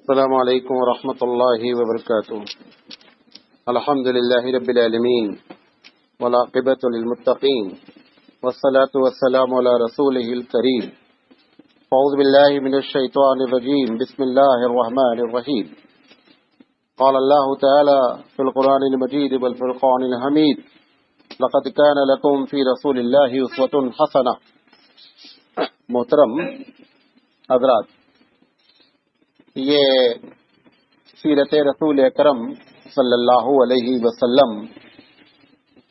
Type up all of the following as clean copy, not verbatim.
السلام علیکم ورحمۃ اللہ وبرکاتہ۔ الحمد للہ رب العالمین والعاقبۃ للمتقین والصلاة والسلام علی رسولہ الکریم۔ اعوذ باللہ من الشیطان الرجیم، بسم اللہ الرحمن الرحیم۔ قال اللہ تعالی فی القرآن المجید والفرقان الحمید، لقد کان لکم فی رسول اللہ اسوۃ حسنہ۔ محترم حضرات، یہ سیرت رسول اکرم صلی اللہ علیہ وسلم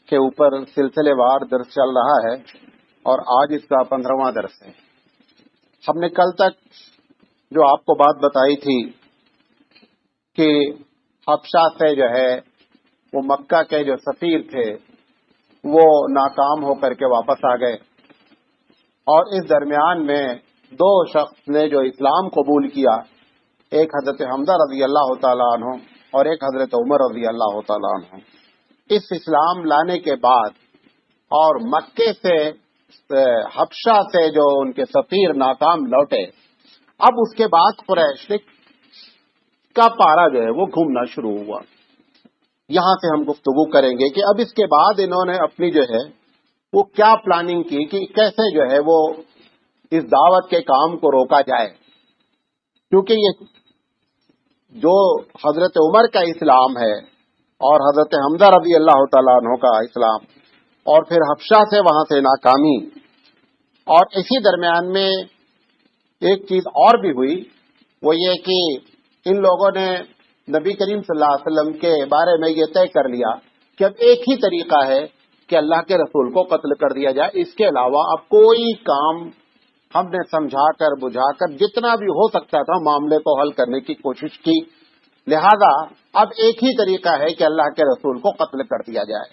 کے اوپر سلسلے وار درس چل رہا ہے اور آج اس کا 15واں درس ہے۔ ہم نے کل تک جو آپ کو بات بتائی تھی کہ حبشہ سے جو ہے وہ مکہ کے جو سفیر تھے وہ ناکام ہو کر کے واپس آ گئے، اور اس درمیان میں دو شخص نے جو اسلام قبول کیا، ایک حضرت حمزہ رضی اللہ تعالیٰ عنہ اور ایک حضرت عمر رضی اللہ تعالیٰ عنہ۔ اس اسلام لانے کے بعد اور مکے سے حبشہ سے جو ان کے سفیر ناکام لوٹے، اب اس کے بعد قریش کا پارا جو ہے وہ گھومنا شروع ہوا۔ یہاں سے ہم گفتگو کریں گے کہ اب اس کے بعد انہوں نے اپنی جو ہے وہ کیا پلاننگ کی کہ کیسے جو ہے وہ اس دعوت کے کام کو روکا جائے، کیونکہ یہ جو حضرت عمر کا اسلام ہے اور حضرت حمزہ رضی اللہ تعالیٰ عنہ کا اسلام، اور پھر حبشہ سے وہاں سے ناکامی، اور اسی درمیان میں ایک چیز اور بھی ہوئی، وہ یہ کہ ان لوگوں نے نبی کریم صلی اللہ علیہ وسلم کے بارے میں یہ طے کر لیا کہ اب ایک ہی طریقہ ہے کہ اللہ کے رسول کو قتل کر دیا جائے، اس کے علاوہ اب کوئی کام ہم نے سمجھا کر بجھا کر جتنا بھی ہو سکتا تھا معاملے کو حل کرنے کی کوشش کی، لہذا اب ایک ہی طریقہ ہے کہ اللہ کے رسول کو قتل کر دیا جائے۔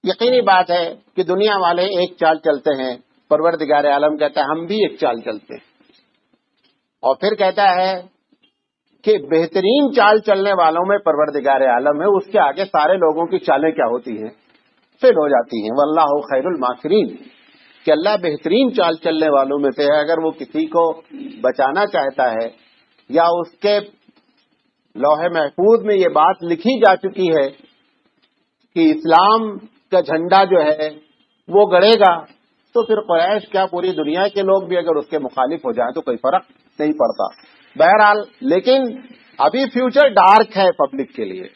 یقینی بات ہے کہ دنیا والے ایک چال چلتے ہیں، پروردگار عالم کہتا ہے ہم بھی ایک چال چلتے ہیں، اور پھر کہتا ہے کہ بہترین چال چلنے والوں میں پروردگار عالم ہے، اس کے آگے سارے لوگوں کی چالیں کیا ہوتی ہیں؟ فیل ہو جاتی ہیں۔ واللہ خیر الماکرین، کہ اللہ بہترین چال چلنے والوں میں سے ہے۔ اگر وہ کسی کو بچانا چاہتا ہے، یا اس کے لوح محفوظ میں یہ بات لکھی جا چکی ہے کہ اسلام کا جھنڈا جو ہے وہ گڑے گا، تو پھر قریش کیا پوری دنیا کے لوگ بھی اگر اس کے مخالف ہو جائیں تو کوئی فرق نہیں پڑتا۔ بہرحال لیکن ابھی فیوچر ڈارک ہے پبلک کے لیے،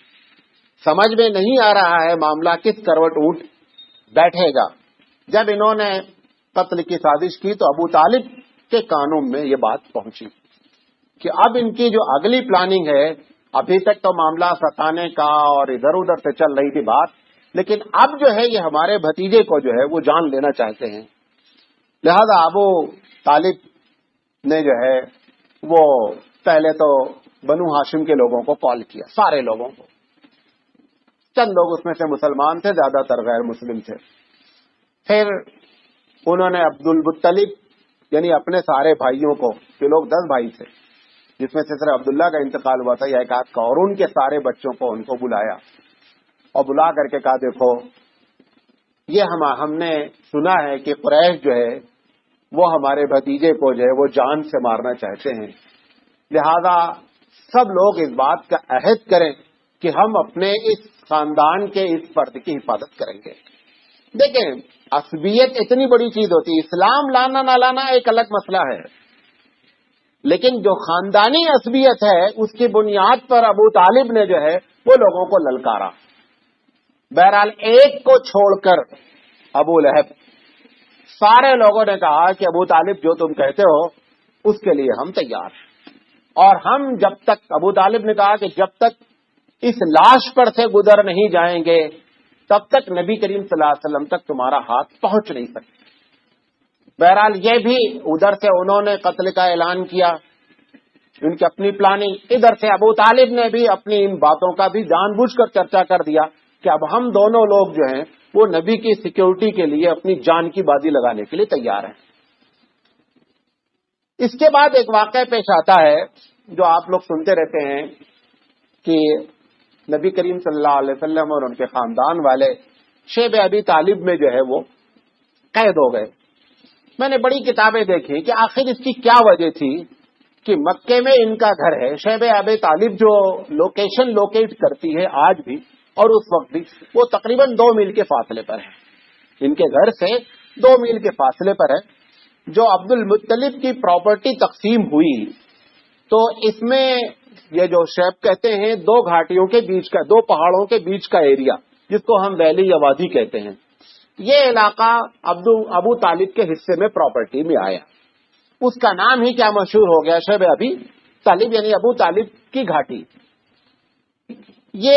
سمجھ میں نہیں آ رہا ہے معاملہ کس کروٹ اونٹ بیٹھے گا۔ جب انہوں نے قتل کی سازش کی تو ابو طالب کے کانوں میں یہ بات پہنچی کہ اب ان کی جو اگلی پلاننگ ہے، ابھی تک تو معاملہ ستانے کا اور ادھر ادھر سے چل رہی تھی بات، لیکن اب جو ہے یہ ہمارے بھتیجے کو جو ہے وہ جان لینا چاہتے ہیں۔ لہذا ابو طالب نے جو ہے وہ پہلے تو بنو ہاشم کے لوگوں کو کال کیا، سارے لوگوں کو، چند لوگ اس میں سے مسلمان تھے، زیادہ تر غیر مسلم تھے۔ پھر انہوں نے عبد المطلب یعنی اپنے سارے بھائیوں کو، کہ لوگ 10 بھائی تھے جس میں سے صرف عبداللہ کا انتقال ہوا تھا یا ایک آدھ کا، اور ان کے سارے بچوں کو ان کو بلایا اور بلا کر کے کہا دیکھو یہ ہم نے سنا ہے کہ قریش جو ہے وہ ہمارے بھتیجے کو جو ہے وہ جان سے مارنا چاہتے ہیں، لہذا سب لوگ اس بات کا عہد کریں کہ ہم اپنے اس خاندان کے اس فرد کی حفاظت کریں گے۔ دیکھیں، عصبیت اتنی بڑی چیز ہوتی ہے، اسلام لانا نہ لانا ایک الگ مسئلہ ہے، لیکن جو خاندانی عصبیت ہے اس کی بنیاد پر ابو طالب نے جو ہے وہ لوگوں کو للکارا۔ بہرحال ایک کو چھوڑ کر ابو لہب، سارے لوگوں نے کہا کہ ابو طالب جو تم کہتے ہو اس کے لیے ہم تیار ہیں، اور ہم جب تک، ابو طالب نے کہا کہ جب تک اس لاش پر سے گزر نہیں جائیں گے تب تک نبی کریم صلی اللہ علیہ وسلم تک تمہارا ہاتھ پہنچ نہیں سکتے۔ بہرحال یہ بھی ادھر سے انہوں نے قتل کا اعلان کیا، ان کی اپنی پلاننگ، ادھر سے ابو طالب نے بھی اپنی ان باتوں کا بھی جان بوجھ کر چرچا کر دیا کہ اب ہم دونوں لوگ جو ہیں وہ نبی کی سیکیورٹی کے لیے اپنی جان کی بازی لگانے کے لیے تیار ہیں۔ اس کے بعد ایک واقعہ پیش آتا ہے جو آپ لوگ سنتے رہتے ہیں کہ نبی کریم صلی اللہ علیہ وسلم اور ان کے خاندان والے شیب ابی طالب میں جو ہے وہ قید ہو گئے۔ میں نے بڑی کتابیں دیکھی کہ آخر اس کی کیا وجہ تھی کہ مکے میں ان کا گھر ہے. شیب ابی طالب جو لوکیشن لوکیٹ کرتی ہے آج بھی اور اس وقت بھی، وہ تقریباً 2 میل کے فاصلے پر ہے. ان کے گھر سے 2 میل کے فاصلے پر ہے. جو عبد المطلب کی پراپرٹی تقسیم ہوئی تو اس میں یہ جو شیب کہتے ہیں 2 گھاٹیوں کے بیچ کا، 2 پہاڑوں کے بیچ کا ایریا جس کو ہم ویلی یا وادی کہتے ہیں، یہ علاقہ ابو طالب کے حصے میں پراپرٹی میں آیا. اس کا نام ہی کیا مشہور ہو گیا، شیب ابی طالب، یعنی ابو طالب کی گھاٹی. یہ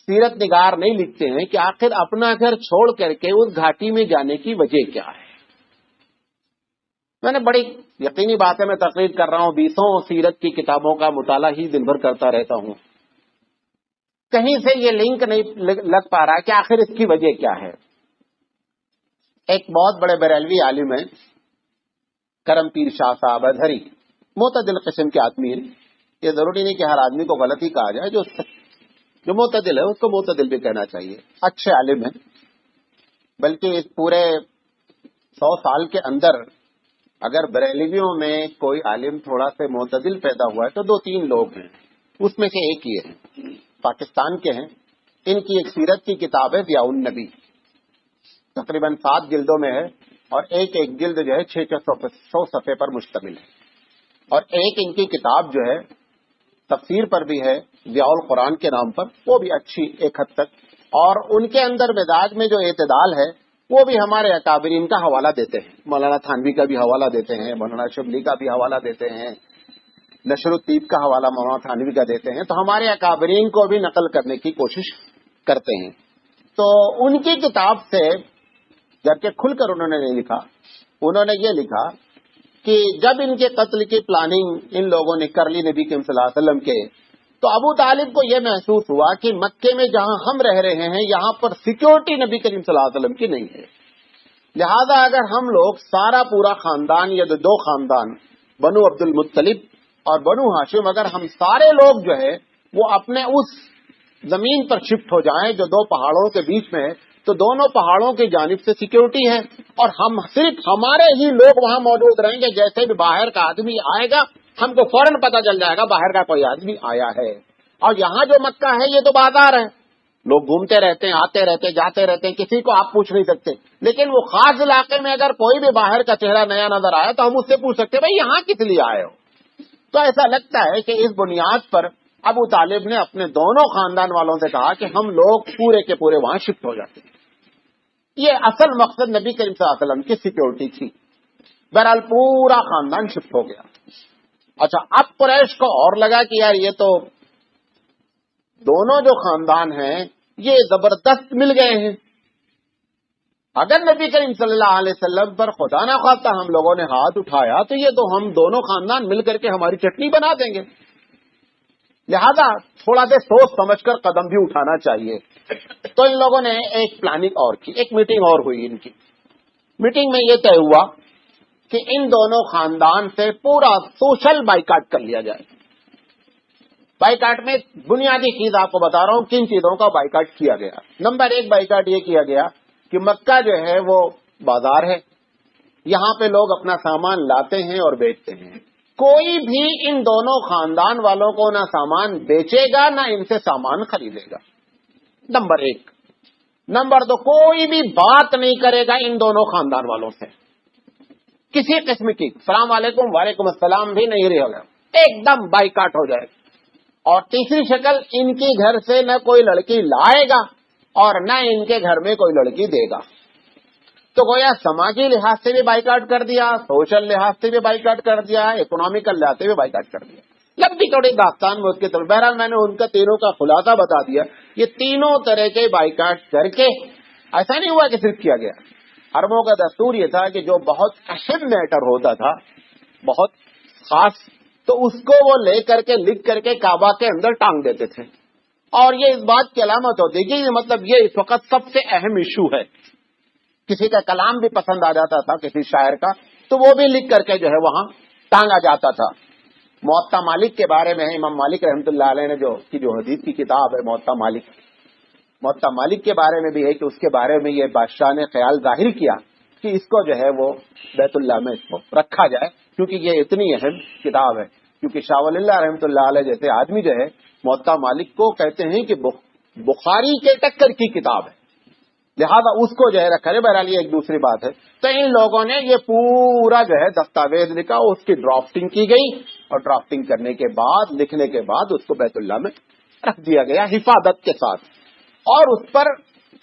سیرت نگار نہیں لکھتے ہیں کہ آخر اپنا گھر چھوڑ کر کے اس گھاٹی میں جانے کی وجہ کیا ہے. میں نے بڑی یقینی بات ہے، میں تقریر کر رہا ہوں، 20 سیرت کی کتابوں کا مطالعہ ہی دن بھر کرتا رہتا ہوں، کہیں سے یہ لنک نہیں لگ پا رہا کہ آخر اس کی وجہ کیا ہے. ایک بہت بڑے بریلوی عالم ہیں کرم پیر شاہ صاحب ازہری، معتدل قسم کے آدمی ہیں. یہ ضروری نہیں کہ ہر آدمی کو غلط ہی کہا جائے، جو معتدل ہے اس کو معتدل بھی کہنا چاہیے. اچھے عالم ہیں، بلکہ اس پورے 100 سال کے اندر اگر بریلویوں میں کوئی عالم تھوڑا سے معتدل پیدا ہوا ہے تو 2-3 لوگ ہیں. اس میں سے ایک یہ ہیں، پاکستان کے ہیں. ان کی ایک سیرت کی کتاب ہے ضیاء النبی، تقریباً 7 جلدوں میں ہے، اور ایک جلد جو ہے 600 صفحے پر مشتمل ہے. اور ایک ان کی کتاب جو ہے تفسیر پر بھی ہے، ضیاء القرآن کے نام پر، وہ بھی اچھی ایک حد تک. اور ان کے اندر مزاج میں جو اعتدال ہے وہ بھی ہمارے اکابرین کا حوالہ دیتے ہیں. مولانا تھانوی کا بھی حوالہ دیتے ہیں، مولانا شبلی کا بھی حوالہ دیتے ہیں، نشر الطیب کا حوالہ مولانا تھانوی کا دیتے ہیں. تو ہمارے اکابرین کو بھی نقل کرنے کی کوشش کرتے ہیں. تو ان کی کتاب سے جبکہ کھل کر انہوں نے نہیں لکھا، انہوں نے یہ لکھا کہ جب ان کے قتل کی پلاننگ ان لوگوں نے کر لی نبی کریم صلی اللہ علیہ وسلم کے، تو ابو طالب کو یہ محسوس ہوا کہ مکے میں جہاں ہم رہ رہے ہیں یہاں پر سیکیورٹی نبی کریم صلی اللہ علیہ وسلم کی نہیں ہے. لہذا اگر ہم لوگ سارا پورا خاندان یا 2 خاندان بنو عبد المطلب اور بنو ہاشم، اگر ہم سارے لوگ جو ہے وہ اپنے اس زمین پر شفٹ ہو جائیں جو 2 پہاڑوں کے بیچ میں ہے، تو دونوں پہاڑوں کی جانب سے سیکیورٹی ہے، اور ہم صرف ہمارے ہی لوگ وہاں موجود رہیں گے. جیسے بھی باہر کا آدمی آئے گا ہم کو فوراً پتہ چل جائے گا باہر کا کوئی آدمی آیا ہے. اور یہاں جو مکہ ہے یہ تو بازار ہے، لوگ گھومتے رہتے ہیں، آتے رہتے ہیں، جاتے رہتے ہیں، کسی کو آپ پوچھ نہیں سکتے. لیکن وہ خاص علاقے میں اگر کوئی بھی باہر کا چہرہ نیا نظر آیا تو ہم اس سے پوچھ سکتے ہیں بھائی یہاں کس لیے آئے ہو. تو ایسا لگتا ہے کہ اس بنیاد پر ابو طالب نے اپنے دونوں خاندان والوں سے کہا کہ ہم لوگ پورے کے پورے وہاں شفٹ ہو جاتے ہیں. یہ اصل مقصد نبی کریم صلی اللہ علیہ وسلم کی سیکیورٹی تھی. بہرحال پورا خاندان شفٹ ہو گیا. اچھا، اب قریش کو اور لگا کہ یار یہ تو دونوں جو خاندان ہیں یہ زبردست مل گئے ہیں، اگر نبی کریم صلی اللہ علیہ وسلم پر خدا نہ خواستہ ہم لوگوں نے ہاتھ اٹھایا تو یہ تو ہم دونوں خاندان مل کر کے ہماری چٹنی بنا دیں گے. لہذا تھوڑا سا سوچ سمجھ کر قدم بھی اٹھانا چاہیے. تو ان لوگوں نے ایک پلاننگ اور کی، ایک میٹنگ اور ہوئی. ان کی میٹنگ میں یہ طے ہوا کہ ان دونوں خاندان سے پورا سوشل بائیکاٹ کر لیا جائے. بائیکاٹ میں بنیادی چیز آپ کو بتا رہا ہوں کن چیزوں کا بائیکاٹ کیا گیا. نمبر 1 بائیکاٹ یہ کیا گیا کہ مکہ جو ہے وہ بازار ہے، یہاں پہ لوگ اپنا سامان لاتے ہیں اور بیچتے ہیں. کوئی بھی ان دونوں خاندان والوں کو نہ سامان بیچے گا نہ ان سے سامان خریدے گا، نمبر 1. نمبر 2، کوئی بھی بات نہیں کرے گا ان دونوں خاندان والوں سے، کسی قسم کی السلام علیکم وعلیکم السلام بھی نہیں رہے گا، ایک دم بائیکاٹ ہو جائے. اور تیسری شکل، ان کے گھر سے نہ کوئی لڑکی لائے گا اور نہ ان کے گھر میں کوئی لڑکی دے گا. تو گویا سماجی لحاظ سے بھی بائیکاٹ کر دیا، سوشل لحاظ سے بھی بائیکاٹ کر دیا، اکنامیکل لحاظ سے بھی بائیکاٹ کر دیا. لمبی چوڑی داستان میں اس کے طرف. بہرحال میں نے ان کا تینوں کا خلاصہ بتا دیا. یہ تینوں طرح کے بائیکاٹ کر کے ایسا نہیں ہوا کہ صرف کیا گیا. عربوں کا دستور یہ تھا کہ جو بہت اہم میٹر ہوتا تھا، بہت خاص، تو اس کو وہ لے کر کے لکھ کر کے کعبہ کے اندر ٹانگ دیتے تھے. اور یہ اس بات کی علامت ہوتی کہ مطلب یہ اس وقت سب سے اہم ایشو ہے. کسی کا کلام بھی پسند آ جاتا تھا کسی شاعر کا تو وہ بھی لکھ کر کے جو ہے وہاں ٹانگا جاتا تھا. موطا مالک کے بارے میں امام مالک رحمۃ اللہ علیہ نے جو حدیث کی کتاب ہے موطا مالک کے بارے میں بھی ہے کہ اس کے بارے میں یہ بادشاہ نے خیال ظاہر کیا کہ اس کو جو ہے وہ بیت اللہ میں اس کو رکھا جائے کیونکہ یہ اتنی اہم کتاب ہے. کیونکہ شاہ ولی اللہ رحمۃ اللہ علیہ جیسے آدمی جو ہے موطا مالک کو کہتے ہیں کہ بخاری کے ٹکر کی کتاب ہے, لہذا اس کو جو ہے رکھا ہے. بہرحال یہ ایک دوسری بات ہے. تو ان لوگوں نے یہ پورا جو ہے دستاویز لکھا, اس کی ڈرافٹنگ کی گئی, اور ڈرافٹنگ کرنے کے بعد لکھنے کے بعد اس کو بیت اللہ میں رکھ دیا گیا حفاظت کے ساتھ. اور اس پر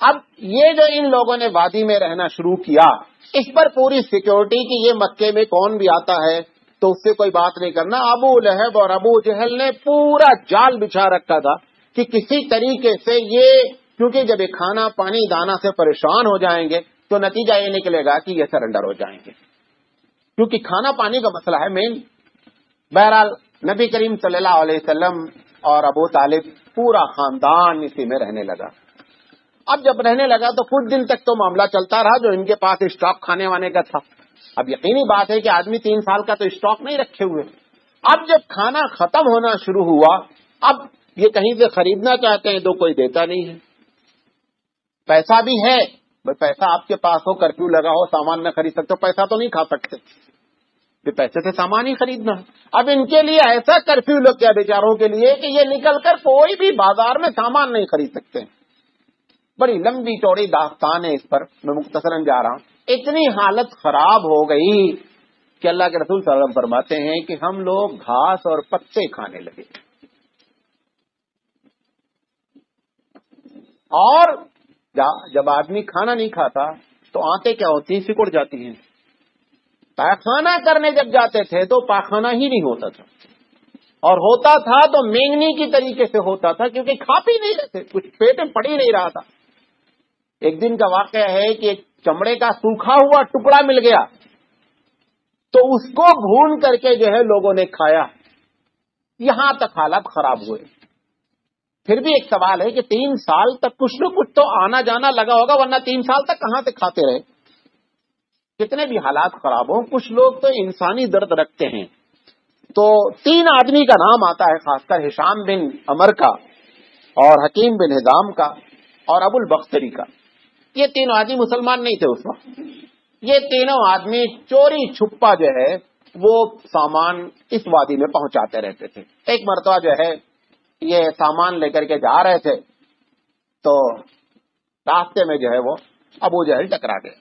اب یہ جو ان لوگوں نے وادی میں رہنا شروع کیا, اس پر پوری سیکیورٹی کی یہ مکے میں کون بھی آتا ہے تو اس سے کوئی بات نہیں کرنا. ابو لہب اور ابو جہل نے پورا جال بچھا رکھا تھا کہ کسی طریقے سے یہ, کیونکہ جب یہ کھانا پانی دانا سے پریشان ہو جائیں گے تو نتیجہ یہ نکلے گا کہ یہ سرنڈر ہو جائیں گے, کیونکہ کھانا پانی کا مسئلہ ہے مین. بہرحال نبی کریم صلی اللہ علیہ وسلم اور ابو طالب پورا خاندان اسی میں رہنے لگا. اب جب رہنے لگا تو کچھ دن تک تو معاملہ چلتا رہا جو ان کے پاس اسٹاک کھانے وانے کا تھا. اب یقینی بات ہے کہ آدمی 3 سال کا تو اسٹاک نہیں رکھے ہوئے. اب جب کھانا ختم ہونا شروع ہوا, اب یہ کہیں سے خریدنا چاہتے ہیں تو کوئی دیتا نہیں ہے. پیسہ بھی ہے, پیسہ آپ کے پاس ہو, کرفیو لگا ہو, سامان نہ خرید سکتے, پیسہ تو نہیں کھا سکتے, پیسے سے سامان ہی خریدنا ہے. اب ان کے لیے ایسا کرفیو لگ گیا بیچاروں کے لیے کہ یہ نکل کر کوئی بھی بازار میں سامان نہیں خرید سکتے. بڑی لمبی چوڑی داستان ہے اس پر, میں مختصراً جا رہا ہوں. اتنی حالت خراب ہو گئی کہ اللہ کے رسول صلی اللہ علیہ وسلم فرماتے ہیں کہ ہم لوگ گھاس اور پتے کھانے لگے. اور جب آدمی کھانا نہیں کھاتا تو آنتیں کیا ہوتی ہیں, سکڑ جاتی ہیں. پاخانہ کرنے جب جاتے تھے تو پاخانہ ہی نہیں ہوتا تھا, اور ہوتا تھا تو مینگنی کی طریقے سے ہوتا تھا, کیونکہ کھا پی نہیں رہتے, کچھ پیٹ میں پڑ ہی نہیں رہا تھا. ایک دن کا واقعہ ہے کہ ایک چمڑے کا سوکھا ہوا ٹکڑا مل گیا تو اس کو بھون کر کے جو ہے لوگوں نے کھایا. یہاں تک حالات خراب ہوئے. پھر بھی ایک سوال ہے کہ 3 سال تک کچھ نہ کچھ تو آنا جانا لگا ہوگا, ورنہ 3 سال تک کہاں سے کھاتے رہے. کتنے بھی حالات خراب ہوں, کچھ لوگ تو انسانی درد رکھتے ہیں. تو 3 آدمی کا نام آتا ہے, خاص کر ہشام بن عمر کا, اور حکیم بن ہزام کا, اور ابو البختری کا. یہ 3 آدمی مسلمان نہیں تھے اس وقت. یہ تینوں آدمی چوری چھپا جو ہے وہ سامان اس وادی میں پہنچاتے رہتے تھے. ایک مرتبہ جو ہے یہ سامان لے کر کے جا رہے تھے تو راستے میں جو ہے وہ ابو جہل ٹکرا گئے.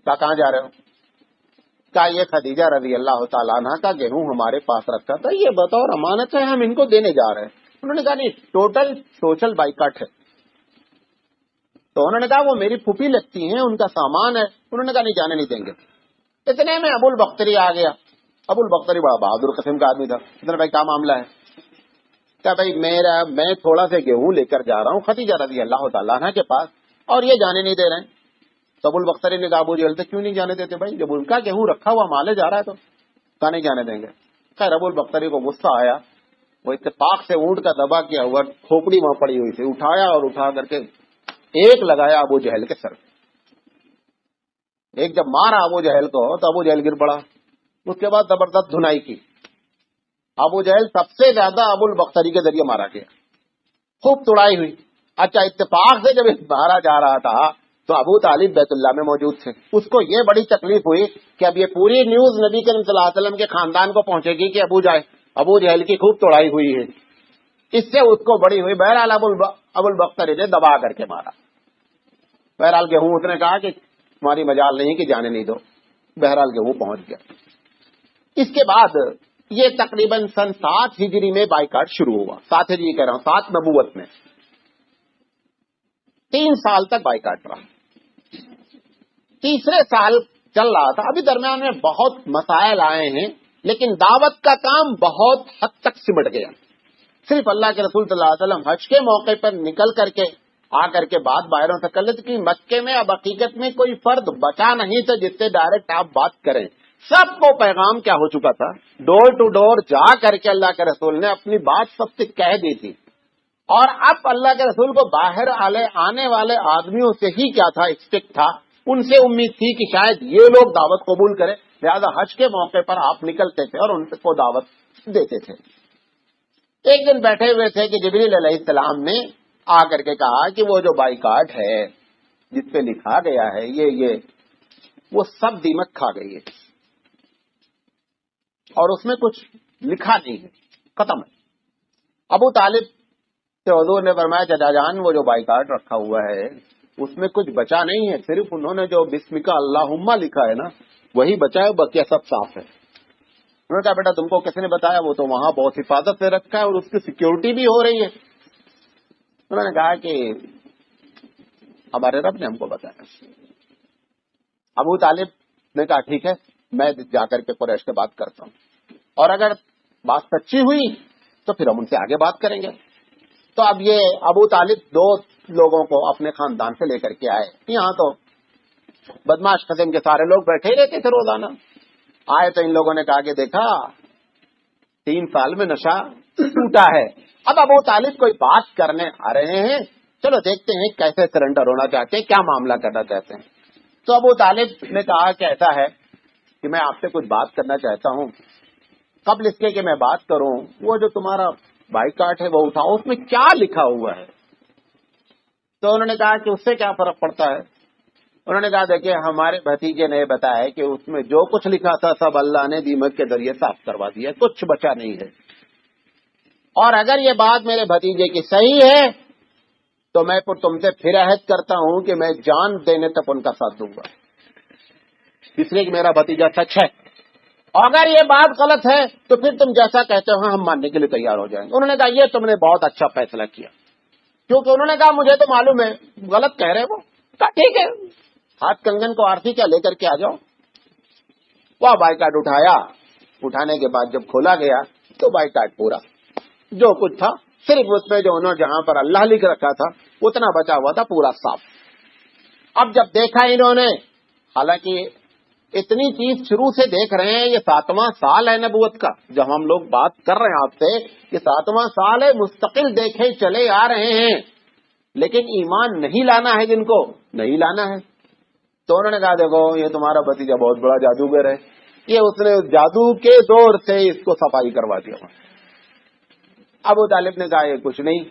کہاں جا رہے ہو؟ کہا یہ خدیجہ رضی اللہ تعالیٰ عنہ کا گیہوں ہمارے پاس رکھا تھا, یہ بطور امانت ہے, ہم ان کو دینے جا رہے ہیں. انہوں نے کہا نہیں, ٹوٹل سوشل بائیکاٹ ہے. تو انہوں نے کہا وہ میری پھوپھی لگتی ہیں, ان کا سامان ہے. انہوں نے کہا نہیں, جانے نہیں دیں گے. اتنے میں ابو البختری آ گیا. ابو البختری بڑا بہادر قسم کا آدمی تھا. اتنے بھائی کیا معاملہ ہے؟ کہا بھائی میں تھوڑا سا گیہوں لے کر جا رہا ہوں خدیجہ رضی اللہ تعالیٰ عنہ کے پاس, اور یہ جانے نہیں دے رہے ہیں. تو ابو البختری نے کہا ابو جہل سے کیوں نہیں جانے دیتے بھائی, جب ان کا گیہوں رکھا ہوا مالے جا رہا ہے تو کہا نہیں جانے دیں گے. خیر ابو البختری کو غصہ آیا, وہ اتفاق سے اونٹ کا دبا کیا ہوا کھوپڑی وہاں پڑی ہوئی تھی, اٹھایا اور اٹھا کر کے ایک لگایا ابو جہل کے سر. ایک جب مارا ابو جہل کو تو ابو جہل گر پڑا. اس کے بعد زبردست دھنائی کی. ابو جہل سب سے زیادہ ابو البختری کے ذریعے مارا گیا, خوب توڑائی ہوئی. اچھا اتفاق سے جب مارا جا رہا تھا تو ابو طالب بیت اللہ میں موجود تھے. اس کو یہ بڑی تکلیف ہوئی کہ اب یہ پوری نیوز نبی کریم صلی اللہ علیہ وسلم کے خاندان کو پہنچے گی کہ ابو جہل کی خوب توڑائی ہوئی ہے. اس سے اس کو بڑی ہوئی. بہرحال ابو البختری نے دبا کر کے مارا. بہرحال گیہوں اس نے کہا کہ تمہاری مجال نہیں کہ جانے نہیں دو. بہرحال گیہوں پہنچ گیا. اس کے بعد یہ تقریباً سن 7 ہجری میں بائیکاٹ شروع ہوا. 7 ہجری کہہ رہا ہوں, 7 نبوت میں. 3 سال تک بائیکاٹ رہا. تیسرے سال چل رہا تھا. ابھی درمیان میں بہت مسائل آئے ہیں, لیکن دعوت کا کام بہت حد تک سمٹ گیا. صرف اللہ کے رسول صلی اللہ علیہ وسلم حج کے موقع پر نکل کر کے آ کر کے بات باہروں سے کر لیتے کہ مکے میں اب حقیقت میں کوئی فرد بچا نہیں تھا جس سے ڈائریکٹ آپ بات کریں. سب کو پیغام کیا ہو چکا تھا, ڈور ٹو ڈور جا کر کے اللہ کے رسول نے اپنی بات سب سے کہہ دی تھی. اور اب اللہ کے رسول کو باہر آنے والے آدمیوں سے ہی کیا تھا, ایکسپیکٹ تھا, ان سے امید تھی کہ شاید یہ لوگ دعوت قبول کریں. لہذا حج کے موقع پر آپ نکلتے تھے اور ان کو دعوت دیتے تھے. ایک دن بیٹھے ہوئے تھے کہ جبریل علیہ السلام نے آ کر کے کہا کہ وہ جو بائیکاٹ ہے جس پہ لکھا گیا ہے یہ وہ سب دیمک کھا گئی ہے. اور اس میں کچھ لکھا نہیں ہے، ختم ہے۔ ابو طالب سے حضور نے فرمایا چچا جان وہ جو بائی کارڈ رکھا ہوا ہے اس میں کچھ بچا نہیں ہے، صرف انہوں نے جو بسم کا اللہم لکھا ہے نا وہی بچا ہے، بقیہ سب صاف ہے۔ انہوں نے کہا بیٹا تم کو کس نے بتایا؟ وہ تو وہاں بہت حفاظت سے رکھا ہے اور اس کی سیکیورٹی بھی ہو رہی ہے۔ انہوں نے کہا کہ ہمارے رب نے ہم کو بتایا۔ ابو طالب نے کہا ٹھیک ہے میں جا کر کے قریش سے بات کرتا ہوں، اور اگر بات سچی ہوئی تو پھر ہم ان سے آگے بات کریں گے۔ تو اب یہ ابو طالب 2 لوگوں کو اپنے خاندان سے لے کر کے آئے۔ یہاں تو بدماش قسم کے سارے لوگ بیٹھے ہی رہتے تھے، روزانہ آئے تو ان لوگوں نے کہا کہ دیکھا 3 سال میں نشہ ٹوٹا ہے، اب ابو طالب کوئی بات کرنے آ رہے ہیں، چلو دیکھتے ہیں کیسے سرنڈر ہونا چاہتے ہیں، کیا معاملہ کرنا چاہتے ہیں۔ تو ابو طالب نے کہا کہ ایسا ہے کہ میں آپ سے کچھ بات کرنا چاہتا ہوں، قبل اس کے کہ میں بات کروں وہ جو تمہارا بائی کارڈ ہے وہ اٹھاؤ، اس میں کیا لکھا ہوا ہے؟ تو انہوں نے کہا کہ اس سے کیا فرق پڑتا ہے؟ انہوں نے کہا دیکھیں ہمارے بھتیجے نے بتایا کہ اس میں جو کچھ لکھا تھا سب اللہ نے دیمک کے ذریعے صاف کروا دیا، کچھ بچا نہیں ہے، اور اگر یہ بات میرے بھتیجے کی صحیح ہے تو میں تم سے پھر عہد کرتا ہوں کہ میں جان دینے تک ان کا ساتھ دوں گا، اس لیے کہ میرا بھتیجا سچ ہے، اور اگر یہ بات غلط ہے تو پھر تم جیسا کہتے ہو ہم ماننے کے لیے تیار ہو جائیں گے۔ انہوں نے کہا یہ تم نے بہت اچھا فیصلہ کیا، کیونکہ انہوں نے کہا مجھے تو معلوم ہے غلط کہہ رہے وہ۔ کہا ٹھیک ہے ہاتھ کنگن کو آرتی کیا لے کر کے آ جاؤ۔ وہ بائی کارڈ اٹھایا، اٹھانے کے بعد جب کھولا گیا تو بائی کارڈ پورا جو کچھ تھا، صرف اس میں جو انہوں جہاں پر اللہ لکھ رکھا تھا اتنا بچا ہوا تھا، پورا صاف۔ اب جب دیکھا انہوں نے، حالانکہ اتنی چیز شروع سے دیکھ رہے ہیں، یہ 7واں سال ہے نبوت کا، جب ہم لوگ بات کر رہے ہیں آپ سے کہ 7واں سال ہے، مستقل دیکھے چلے آ رہے ہیں، لیکن ایمان نہیں لانا ہے، جن کو نہیں لانا ہے۔ تو انہوں نے کہا دیکھو یہ تمہارا بھتیجا بہت بڑا جادوگر ہے، یہ اس نے جادو کے دور سے اس کو صفائی کروا دیا۔ ابو طالب نے کہا یہ کچھ نہیں،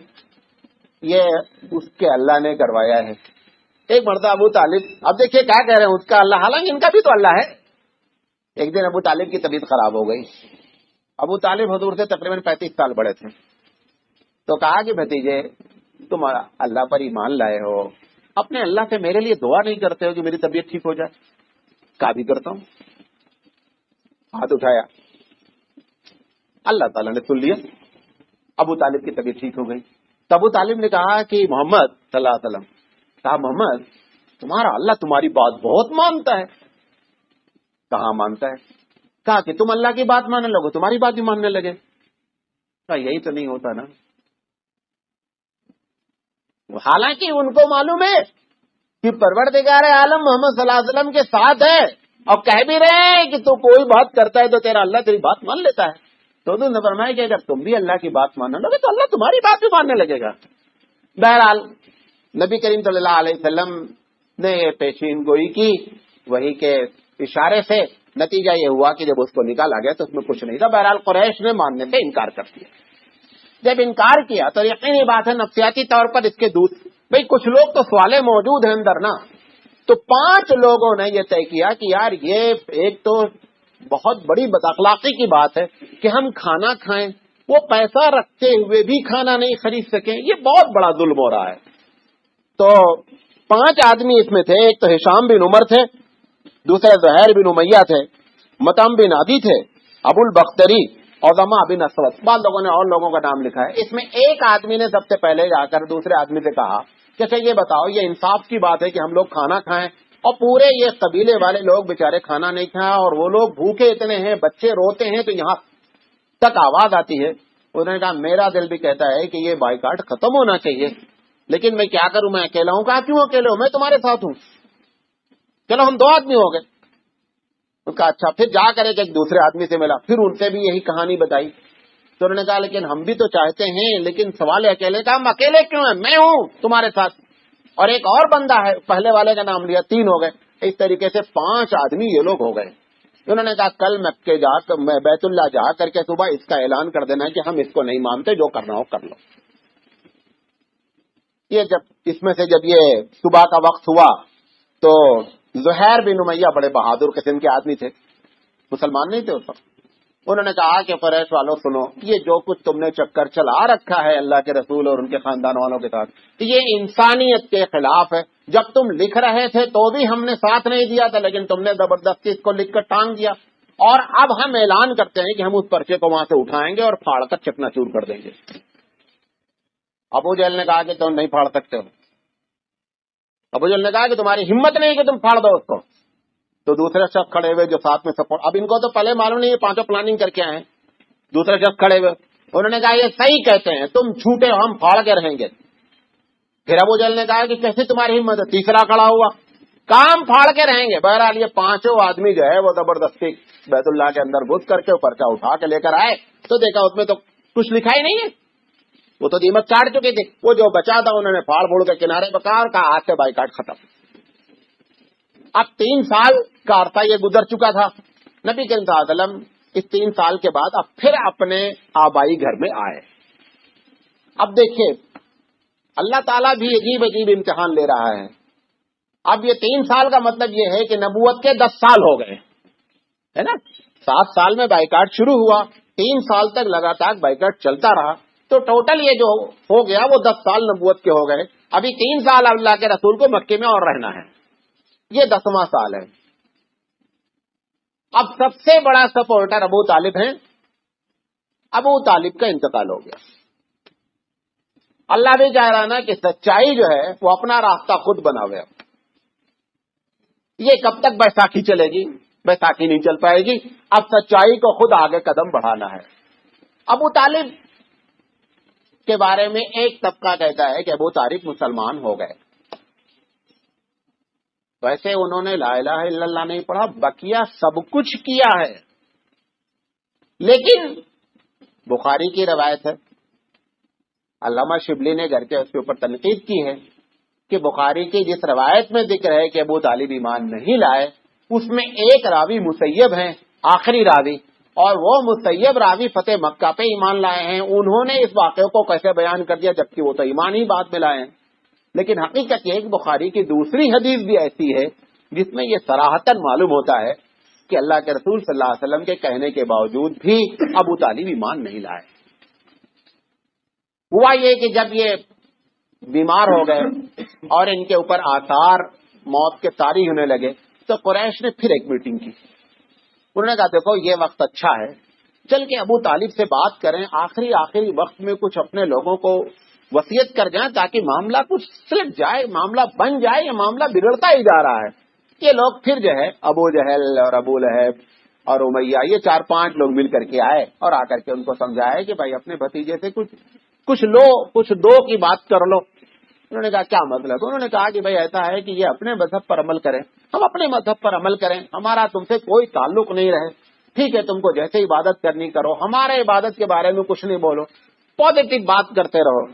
یہ اس کے اللہ نے کروایا ہے۔ ایک مرتبہ ابو طالب، اب دیکھیے کیا کہہ رہے ہیں اس کا اللہ، حالانکہ ان کا بھی تو اللہ ہے۔ ایک دن ابو طالب کی طبیعت خراب ہو گئی، ابو طالب حضور سے تقریباً 35 سال بڑے تھے، تو کہا کہ بھتیجے تم اللہ پر ایمان لائے ہو، اپنے اللہ سے میرے لیے دعا نہیں کرتے ہو کہ میری طبیعت ٹھیک ہو جائے؟ کہا بھی کرتا ہوں۔ ہاتھ اٹھایا، اللہ تعالیٰ نے سن لیا، ابو طالب کی طبیعت ٹھیک ہو گئی۔ تو ابو طالب نے کہا کہ محمد صلی اللہ علیہ وسلم، کہا محمد تمہارا اللہ تمہاری بات بہت مانتا ہے۔ کہاں مانتا ہے؟ کہا کہ تم اللہ کی بات ماننے لگو تمہاری بات بھی ماننے لگے۔ کہا یہی تو نہیں ہوتا نا۔ حالانکہ ان کو معلوم ہے کہ پروردگار عالم محمد صلی اللہ علیہ وسلم کے ساتھ ہے، اور کہہ بھی رہے ہیں کہ تو کوئی بات کرتا ہے تو تیرا اللہ تیری بات مان لیتا ہے۔ تو انہوں نے فرمایا کہ اگر تم بھی اللہ کی بات ماننے لگے تو اللہ تمہاری بات بھی ماننے لگے گا۔ بہرحال نبی کریم صلی اللہ علیہ وسلم نے یہ پیشین گوئی کی، وہی کے اشارے سے نتیجہ یہ ہوا کہ جب اس کو نکالا گیا تو اس میں کچھ نہیں تھا۔ بہرحال قریش نے ماننے سے انکار کر دیا۔ جب انکار کیا تو یقینی بات ہے نفسیاتی طور پر اس کے دودھ، بھئی کچھ لوگ تو سوالے موجود ہیں اندر نا، تو 5 لوگوں نے یہ طے کیا کہ یار یہ ایک تو بہت بڑی بد اخلاقی کی بات ہے کہ ہم کھانا کھائیں، وہ پیسہ رکھتے ہوئے بھی کھانا نہیں خرید سکیں، یہ بہت بڑا ظلم ہو رہا ہے۔ تو 5 آدمی اس میں تھے، ایک تو ہشام بن عمر تھے، دوسرے زہیر بن امیہ تھے، مطعم بن عدی تھے، ابو البختری اور ضمع بن اسود۔ بعض لوگوں نے اور لوگوں کا نام لکھا ہے۔ اس میں ایک آدمی نے سب سے پہلے جا کر دوسرے آدمی سے کہا کہ اچھا یہ بتاؤ، یہ انصاف کی بات ہے کہ ہم لوگ کھانا کھائیں اور پورے یہ قبیلے والے لوگ بےچارے کھانا نہیں کھائیں، اور وہ لوگ بھوکے اتنے ہیں، بچے روتے ہیں تو یہاں تک آواز آتی ہے۔ انہوں نے کہا میرا دل بھی کہتا ہے کہ یہ بائی کارڈ ختم ہونا چاہیے، لیکن میں کیا کروں، میں اکیلا ہوں۔ کہا کیوں اکیلے ہوں، میں تمہارے ساتھ ہوں، چلو ہم 2 آدمی ہو گئے۔ کہا اچھا، پھر جا کر ایک دوسرے آدمی سے ملا، پھر ان سے بھی یہی کہانی بتائی۔ تو انہوں نے کہا لیکن ہم بھی تو چاہتے ہیں، لیکن سوال ہے اکیلے کا، ہم اکیلے کیوں ہیں، میں ہوں تمہارے ساتھ، اور ایک اور بندہ ہے، پہلے والے کا نام لیا، 3 ہو گئے۔ اس طریقے سے 5 آدمی یہ لوگ ہو گئے۔ انہوں نے کہا کل مکے جا کر، میں بیت اللہ جا کر کے صبح اس کا اعلان کر دینا ہے کہ ہم اس کو نہیں مانتے، جو کرنا ہو کر لو۔ یہ جب اس میں سے جب یہ صبح کا وقت ہوا تو زہیر بن امیہ بڑے بہادر قسم کے آدمی تھے، مسلمان نہیں تھے اس وقت، انہوں نے کہا کہ قریش والوں سنو، یہ جو کچھ تم نے چکر چلا رکھا ہے اللہ کے رسول اور ان کے خاندان والوں کے ساتھ، یہ انسانیت کے خلاف ہے۔ جب تم لکھ رہے تھے تو بھی ہم نے ساتھ نہیں دیا تھا، لیکن تم نے زبردستی اس کو لکھ کر ٹانگ دیا، اور اب ہم اعلان کرتے ہیں کہ ہم اس پرچے کو وہاں سے اٹھائیں گے اور پھاڑ کر چکنا چور کر دیں گے۔ ابو جہل نے کہا کہ تم نہیں پھاڑ سکتے ہو۔ ابو جہل نے کہا کہ تمہاری ہمت نہیں کہ تم پھاڑ دو اس کو۔ تو دوسرے شخص کھڑے ہوئے جو ساتھ میں سپورٹ، اب ان کو تو پہلے معلوم نہیں، یہ پانچوں پلاننگ کر کے آئے ہیں۔ دوسرے شخص کھڑے ہوئے، انہوں نے کہا یہ صحیح کہتے ہیں، تم جھوٹے ہو، ہم پھاڑ کے رہیں گے۔ پھر ابو جہل نے کہا کہ کیسے تمہاری ہمت ہے؟ تیسرا کھڑا ہوا، کام پھاڑ کے رہیں گے۔ بہرحال یہ پانچوں آدمی جو ہے وہ زبردستی بیت اللہ کے اندر گھس کر کے پرچہ اٹھا کے لے کر آئے، تو دیکھا اس میں تو کچھ لکھا ہی نہیں ہے، وہ تو دیمک چاٹ چکے تھے۔ وہ جو بچا تھا انہوں نے پھاڑ پھوڑ کے کنارے پکا اور کہا آج سے بائیکاٹ ختم۔ اب 3 سال کا عرصہ یہ گزر چکا تھا۔ نبی کریم صلی اللہ علیہ وسلم اس 3 سال کے بعد اب پھر اپنے آبائی گھر میں آئے۔ اب دیکھیں اللہ تعالیٰ بھی عجیب عجیب امتحان لے رہا ہے۔ اب یہ 3 سال کا مطلب یہ ہے کہ نبوت کے 10 سال ہو گئے، ہے نا؟ 7 سال میں بائیکاٹ شروع ہوا، 3 سال تک لگاتار بائیکاٹ چلتا رہا، تو ٹوٹل یہ جو ہو گیا وہ 10 سال نبوت کے ہو گئے۔ ابھی 3 سال اللہ کے رسول کو مکے میں اور رہنا ہے، یہ 10واں سال ہے۔ اب سب سے بڑا سپورٹر ابو طالب ہیں۔ ابو طالب کا انتقال ہو گیا۔ اللہ بھی چاہ رہا نا کہ سچائی جو ہے وہ اپنا راستہ خود بناوے۔ یہ کب تک بیساکھی چلے گی؟ بیساکھی نہیں چل پائے گی۔ اب سچائی کو خود آگے قدم بڑھانا ہے۔ ابو طالب کے بارے میں ایک طبقہ کہتا ہے کہ ابو طالب مسلمان ہو گئے، ویسے انہوں نے لا الہ الا اللہ نہیں پڑھا، بقیہ سب کچھ کیا ہے۔ لیکن بخاری کی روایت ہے، علامہ شبلی نے گھر کے اس کے اوپر تنقید کی ہے کہ بخاری کی جس روایت میں ذکر ہے کہ ابو طالب ایمان نہیں لائے، اس میں ایک راوی مسیب ہیں، آخری راوی، اور وہ مسیب راوی فتح مکہ پہ ایمان لائے ہیں۔ انہوں نے اس واقعے کو کیسے بیان کر دیا جبکہ وہ تو ایمان ہی بعد میں لائے ہیں؟ لیکن حقیقت یہ ہے کہ بخاری کی دوسری حدیث بھی ایسی ہے جس میں یہ صراحتاً معلوم ہوتا ہے کہ اللہ کے رسول صلی اللہ علیہ وسلم کے کہنے کے باوجود بھی ابو طالب ایمان نہیں لائے۔ ہوا یہ کہ جب یہ بیمار ہو گئے اور ان کے اوپر آثار موت کے طاری ہونے لگے تو قریش نے پھر ایک میٹنگ کی۔ انہوں نے کہا دیکھو یہ وقت اچھا ہے، چل کے ابو طالب سے بات کریں، آخری وقت میں کچھ اپنے لوگوں کو وصیت کر جائیں تاکہ معاملہ کچھ سلٹ جائے، معاملہ بن جائے۔ یہ معاملہ بگڑتا ہی جا رہا ہے۔ یہ لوگ پھر جو ہے ابو جہل اور ابو لہب اور امیہ، یہ 4-5 لوگ مل کر کے آئے اور آ کر کے ان کو سمجھایا کہ بھائی اپنے بھتیجے سے کچھ لو، کچھ دو کی بات کر لو۔ انہوں نے کہا کیا مطلب؟ انہوں نے کہا کہ بھائی ایسا ہے کہ یہ اپنے مذہب پر عمل کریں، ہم اپنے مذہب پر عمل کریں، ہمارا تم سے کوئی تعلق نہیں رہے، ٹھیک ہے؟ تم کو جیسے عبادت کرنی کرو، ہمارے عبادت کے بارے میں کچھ نہیں بولو، پازیٹو بات کرتے رہو۔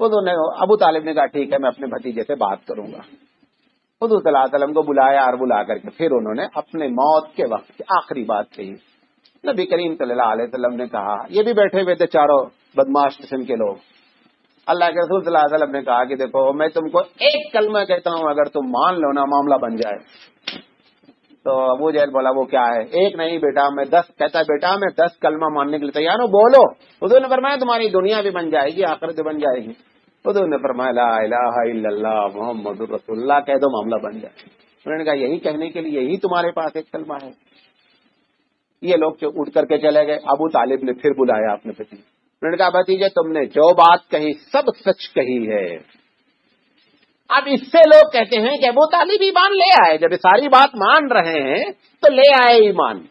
ابو طالب نے کہا ٹھیک ہے میں اپنے بھتیجے سے بات کروں گا۔ حضور صلی اللہ علیہ وسلم کو بلایا اور بلا کر کے پھر انہوں نے اپنے موت کے وقت کی آخری بات کہی۔ نبی کریم صلی اللہ علیہ وسلم نے کہا، یہ بھی بیٹھے ہوئے تھے چاروں بدماش قسم کے لوگ، اللہ کے رسول صلی اللہ علیہ وسلم نے کہا کہ دیکھو میں تم کو ایک کلمہ کہتا ہوں، اگر تم مان لو نا معاملہ بن جائے۔ تو ابو جہل بولا وہ کیا ہے؟ ایک نہیں بیٹا میں 10، کہتا ہے بیٹا میں 10 کلمہ ماننے کے لیے تیار ہوں، بولو۔ حضور نے فرمایا تمہاری دنیا بھی بن جائے گی، آخرت بھی بن جائے گی۔ حضور نے فرمایا لا الہ الا اللہ محمد رسول اللہ کہہ دو، معاملہ بن جائے۔ انہوں نے کہا یہی کہنے کے لیے یہی تمہارے پاس ایک کلمہ ہے؟ یہ لوگ اٹھ کر کے چلے گئے۔ ابو طالب نے پھر بلایا اپنے بھتیجے، انہوں نے کہا بھتیجے تم نے جو بات کہی سب سچ کہی ہے۔ اب اس سے لوگ کہتے ہیں کہ ابو طالب ایمان لے آئے، جب یہ ساری بات مان رہے ہیں تو لے آئے ایمان۔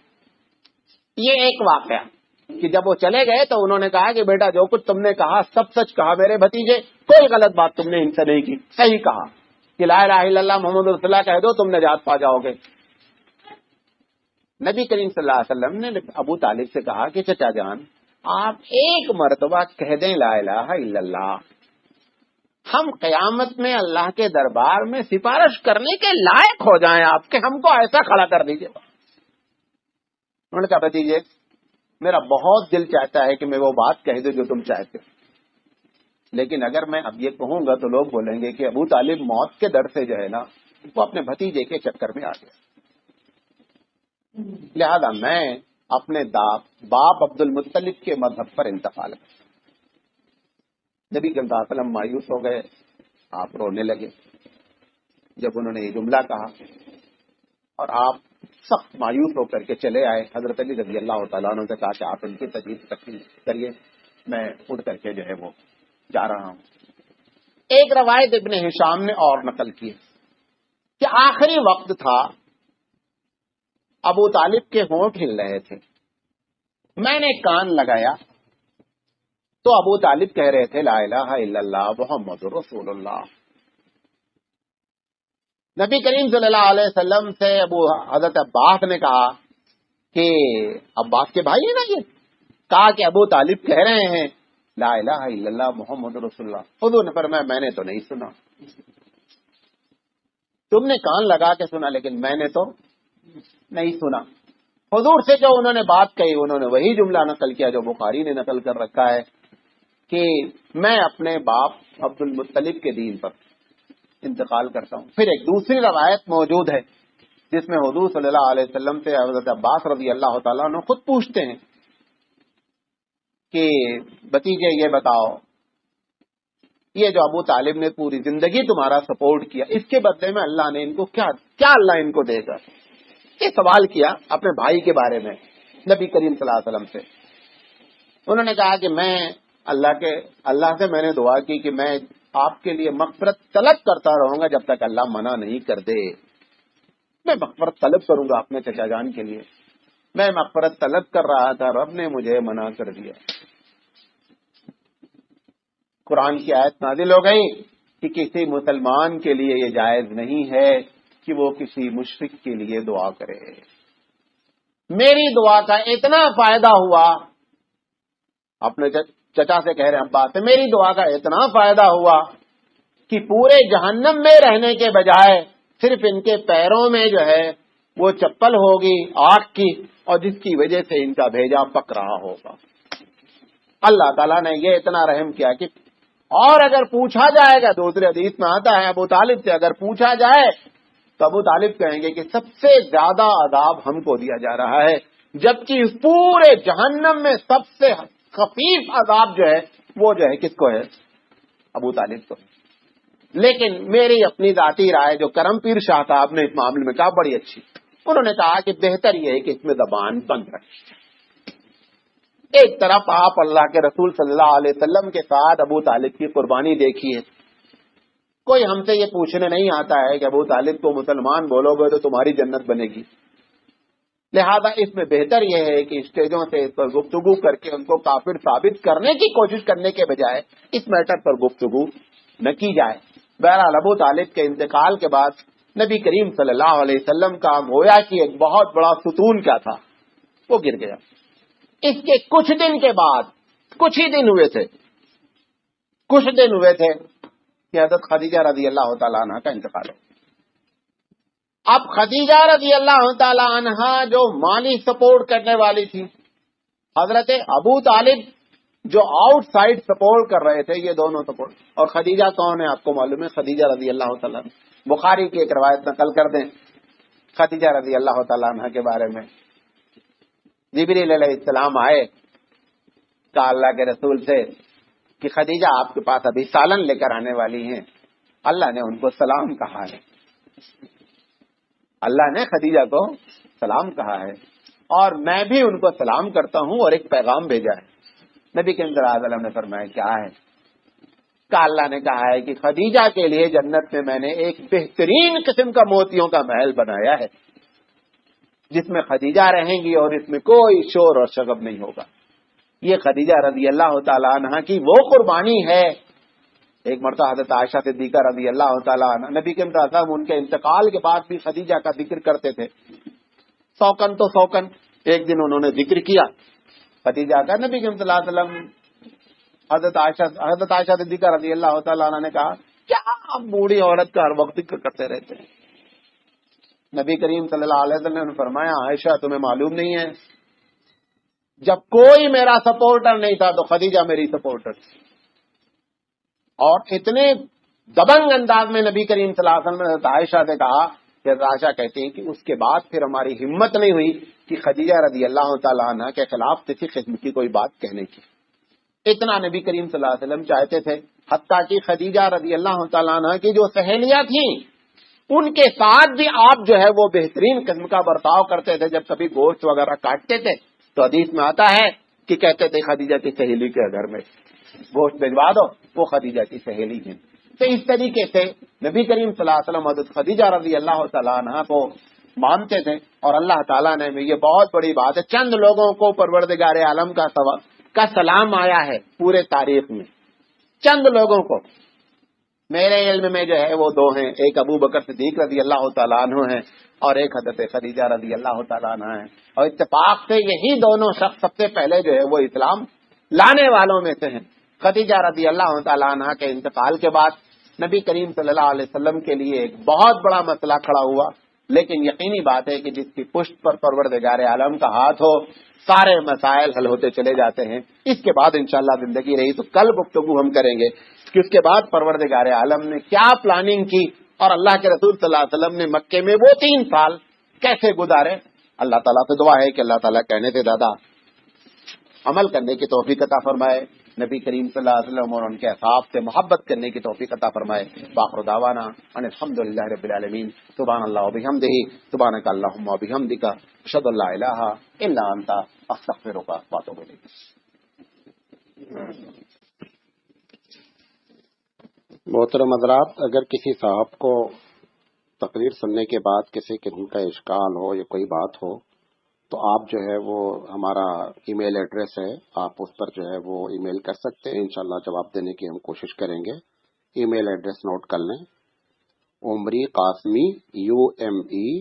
یہ ایک واقعہ کہ جب وہ چلے گئے تو انہوں نے کہا کہ بیٹا جو کچھ تم نے کہا سب سچ کہا میرے بھتیجے، کوئی غلط بات تم نے ان سے نہیں کی، صحیح کہا کہ لا الہ الا اللہ محمد رسول اللہ کہہ دو تم نجات پا جاؤ گے۔ نبی کریم صلی اللہ علیہ وسلم نے ابو طالب سے کہا کہ چچا جان آپ ایک مرتبہ کہہ دیں لا الہ الا اللہ، ہم قیامت میں اللہ کے دربار میں سفارش کرنے کے لائق ہو جائیں آپ کے، ہم کو ایسا کھڑا کر دیجیے۔ انہوں نے کہا بھتیجے میرا بہت دل چاہتا ہے کہ میں وہ بات کہہ دوں جو تم چاہتے ہو، لیکن اگر میں اب یہ کہوں گا تو لوگ بولیں گے کہ ابو طالب موت کے ڈر سے جو ہے نا وہ اپنے بھتیجے کے چکر میں آ گیا، لہذا میں اپنے باپ عبد المطلب کے مذہب پر انتقال کر. نبی صلی اللہ علیہ وسلم مایوس ہو گئے، آپ رونے لگے جب انہوں نے یہ جملہ کہا، اور آپ سخت مایوس ہو کر کے چلے آئے. حضرت علی رضی اللہ تعالیٰ عنہ سے کہا کہ آپ ان کی تکلیف کریے، میں اٹھ کر کے جو ہے وہ جا رہا ہوں. ایک روایت ابن ہشام نے اور نقل کی کہ آخری وقت تھا، ابو طالب کے ہونٹ ہل رہے تھے، میں نے کان لگایا تو ابو طالب کہہ رہے تھے لا الہ الا اللہ محمد رسول اللہ. نبی کریم صلی اللہ علیہ وسلم سے حضرت عباس نے کہا کہ عباس کے بھائی ہیں نا، یہ کہا کہ ابو طالب کہہ رہے ہیں لا الہ الا اللہ محمد رسول اللہ. حضور نے فرمایا میں نے تو نہیں سنا، تم نے کان لگا کے سنا لیکن میں نے تو نہیں سنا. حضور سے جو انہوں نے بات کہی، انہوں نے وہی جملہ نقل کیا جو بخاری نے نقل کر رکھا ہے کہ میں اپنے باپ عبد المطلب کے دین پر انتقال کرتا ہوں. پھر ایک دوسری روایت موجود ہے جس میں حضور صلی اللہ علیہ وسلم سے حضرت عباس رضی اللہ تعالیٰ عنہ خود پوچھتے ہیں کہ بھتیجے یہ بتاؤ، یہ جو ابو طالب نے پوری زندگی تمہارا سپورٹ کیا، اس کے بدلے میں اللہ نے ان کو کیا اللہ ان کو دے گا؟ یہ سوال کیا اپنے بھائی کے بارے میں نبی کریم صلی اللہ علیہ وسلم سے. انہوں نے کہا کہ میں اللہ سے میں نے دعا کی کہ میں آپ کے لیے مغفرت طلب کرتا رہوں گا جب تک اللہ منع نہیں کر دے. میں مغفرت طلب کروں گا اپنے چچا جان کے لیے. میں مغفرت طلب کر رہا تھا، رب نے مجھے منع کر دیا. قرآن کی آیت نازل ہو گئی کہ کسی مسلمان کے لیے یہ جائز نہیں ہے کہ وہ کسی مشرک کے لیے دعا کرے. میری دعا کا اتنا فائدہ ہوا، اپنے چچا سے کہہ رہے ہیں عباس سے، میری دعا کا اتنا فائدہ ہوا کہ پورے جہنم میں رہنے کے بجائے صرف ان کے پیروں میں جو ہے وہ چپل ہوگی آگ کی، اور جس کی وجہ سے ان کا بھیجا پک رہا ہوگا. اللہ تعالیٰ نے یہ اتنا رحم کیا کہ اور اگر پوچھا جائے گا، دوسرے حدیث میں آتا ہے ابو طالب سے اگر پوچھا جائے تو ابو طالب کہیں گے کہ سب سے زیادہ عذاب ہم کو دیا جا رہا ہے، جبکہ اس پورے جہنم میں سب سے خفیف عذاب جو ہے وہ جو ہے کس کو ہے؟ ابو طالب کو. لیکن میری اپنی ذاتی رائے جو کرم پیر شاہ صاحب نے اس معاملے میں کہا بڑی اچھی. انہوں نے کہا کہ بہتر یہ ہے کہ اس میں زبان بند رکھی. ایک طرف آپ اللہ کے رسول صلی اللہ علیہ وسلم کے ساتھ ابو طالب کی قربانی دیکھیے. کوئی ہم سے یہ پوچھنے نہیں آتا ہے کہ ابو طالب کو مسلمان بولو گے تو تمہاری جنت بنے گی. لہذا اس میں بہتر یہ ہے کہ اسٹیجوں سے اس پر گفتگو کر کے ان کو کافر ثابت کرنے کی کوشش کرنے کے بجائے اس میٹر پر گفتگو نہ کی جائے. بہرحال ابو طالب کے انتقال کے بعد نبی کریم صلی اللہ علیہ وسلم کا گویا کہ ایک بہت بڑا ستون کیا تھا وہ گر گیا. اس کے کچھ دن کے بعد کچھ ہی دن ہوئے تھے کہ حضرت خدیجہ رضی اللہ تعالیٰ عنہ کا انتقال ہو. اب خدیجہ رضی اللہ تعالیٰ عنہ جو مالی سپورٹ کرنے والی تھی، حضرت ابو طالب جو آؤٹ سائڈ سپورٹ کر رہے تھے، یہ دونوں سپورٹ. اور خدیجہ کون ہے آپ کو معلوم ہے؟ خدیجہ رضی اللہ تعالیٰ عنہ. بخاری کی ایک روایت نقل کر دیں خدیجہ رضی اللہ تعالیٰ عنہ کے بارے میں. جبریل علیہ السلام آئے، کہا اللہ کے رسول سے کہ خدیجہ آپ کے پاس ابھی سالن لے کر آنے والی ہیں. اللہ نے ان کو سلام کہا ہے. اللہ نے خدیجہ کو سلام کہا ہے اور میں بھی ان کو سلام کرتا ہوں اور ایک پیغام بھیجا ہے. نبی کریم صلی اللہ علیہ وسلم نے فرمایا کیا ہے؟ کہا اللہ نے کہا ہے کہ خدیجہ کے لیے جنت میں میں نے ایک بہترین قسم کا موتیوں کا محل بنایا ہے جس میں خدیجہ رہیں گی اور اس میں کوئی شور اور شغب نہیں ہوگا. یہ خدیجہ رضی اللہ تعالیٰ عنہ کی وہ قربانی ہے. ایک مرتبہ حضرت عائشہ صدیقہ رضی اللہ تعالیٰ عنہ نبی کے صاحب ان کے انتقال کے بعد بھی خدیجہ کا ذکر کرتے تھے. سوکن تو سوکن ایک دن انہوں نے ذکر کیا خدیجہ کا. نبی کے صلی اللہ علیہ وسلم حضرت عائشہ صدیقہ رضی اللہ تعالیٰ عنہ نے کہا کیا آپ بوڑھی عورت کا ہر وقت ذکر کرتے رہتے ہیں؟ نبی کریم صلی اللہ علیہ وسلم نے فرمایا عائشہ تمہیں معلوم نہیں ہے، جب کوئی میرا سپورٹر نہیں تھا تو خدیجہ میری سپورٹر تھی. اور اتنے دبنگ انداز میں نبی کریم صلی اللہ علیہ وسلم نے عائشہ سے کہا کہ عائشہ کہتی ہیں کہ اس کے بعد پھر ہماری ہمت نہیں ہوئی کہ خدیجہ رضی اللہ تعالیٰ عنہ کے خلاف کسی قسم کی کوئی بات کہنے کی. اتنا نبی کریم صلی اللہ علیہ وسلم چاہتے تھے، حتیٰ کہ خدیجہ رضی اللہ تعالیٰ عنہ کی جو سہیلیاں تھیں ان کے ساتھ بھی آپ جو ہے وہ بہترین قسم کا برتاؤ کرتے تھے. جب کبھی گوشت وغیرہ کاٹتے تھے تو حدیث میں آتا ہے کہ کہتے تھے خدیجہ کی سہیلی کے گھر میں گوشت بھجوا دو، وہ خدیجہ کی سہیلی ہیں. تو اس طریقے سے نبی کریم صلی اللہ علیہ وسلم حضرت خدیجہ رضی اللہ تعالیٰ عنہ کو مانتے تھے. اور اللہ تعالیٰ نے یہ بہت بڑی بات ہے، چند لوگوں کو پروردگار عالم کا سلام آیا ہے پورے تاریخ میں، چند لوگوں کو. میرے علم میں جو ہے وہ دو ہیں، ایک ابو بکر صدیق رضی اللہ تعالیٰ عنہ ہیں اور ایک حضرت خدیجہ رضی اللہ تعالیٰ عنہ ہیں. اور اتفاق سے یہی دونوں شخص سب سے پہلے جو ہے وہ اسلام لانے والوں میں سے ہیں. خدیجہ رضی اللہ تعالیٰ عنہ کے انتقال کے بعد نبی کریم صلی اللہ علیہ وسلم کے لیے ایک بہت بڑا مسئلہ کھڑا ہوا، لیکن یقینی بات ہے کہ جس کی پشت پر پروردگار عالم کا ہاتھ ہو سارے مسائل حل ہوتے چلے جاتے ہیں. اس کے بعد انشاءاللہ زندگی رہی تو کل گفتگو ہم کریں گے کہ اس کے بعد پروردگار عالم نے کیا پلاننگ کی اور اللہ کے رسول صلی اللہ علیہ وسلم نے مکے میں وہ 3 سال کیسے گزارے. اللہ تعالیٰ سے دعا ہے کہ اللہ تعالیٰ کہنے سے زیادہ عمل کرنے کی توفیق عطا فرمائے، نبی کریم صلی اللہ علیہ وسلم اور ان کے اصحاب سے محبت کرنے کی توفیق عطا فرمائے. باخر دعوانا ان الحمدللہ رب العالمین. سبحان اللہ و بحمدہ، سبحانک اللہم و بحمدک، اشہد ان لا الہ الا انت، استغفرک و اتوب الیک. محترم حضرات، اگر کسی صاحب کو تقریر سننے کے بعد کسی قسم کا اشکال ہو یا کوئی بات ہو تو آپ جو ہے وہ ہمارا ای میل ایڈریس ہے، آپ اس پر جو ہے وہ ای میل کر سکتے ہیں. انشاءاللہ جواب دینے کی ہم کوشش کریں گے. ای میل ایڈریس نوٹ کر لیں: عمری قاسمی UMRIQASMI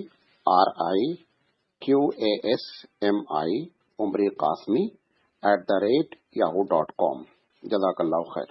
عمری قاسمی @yahoo.com. جزاک اللہ خیر.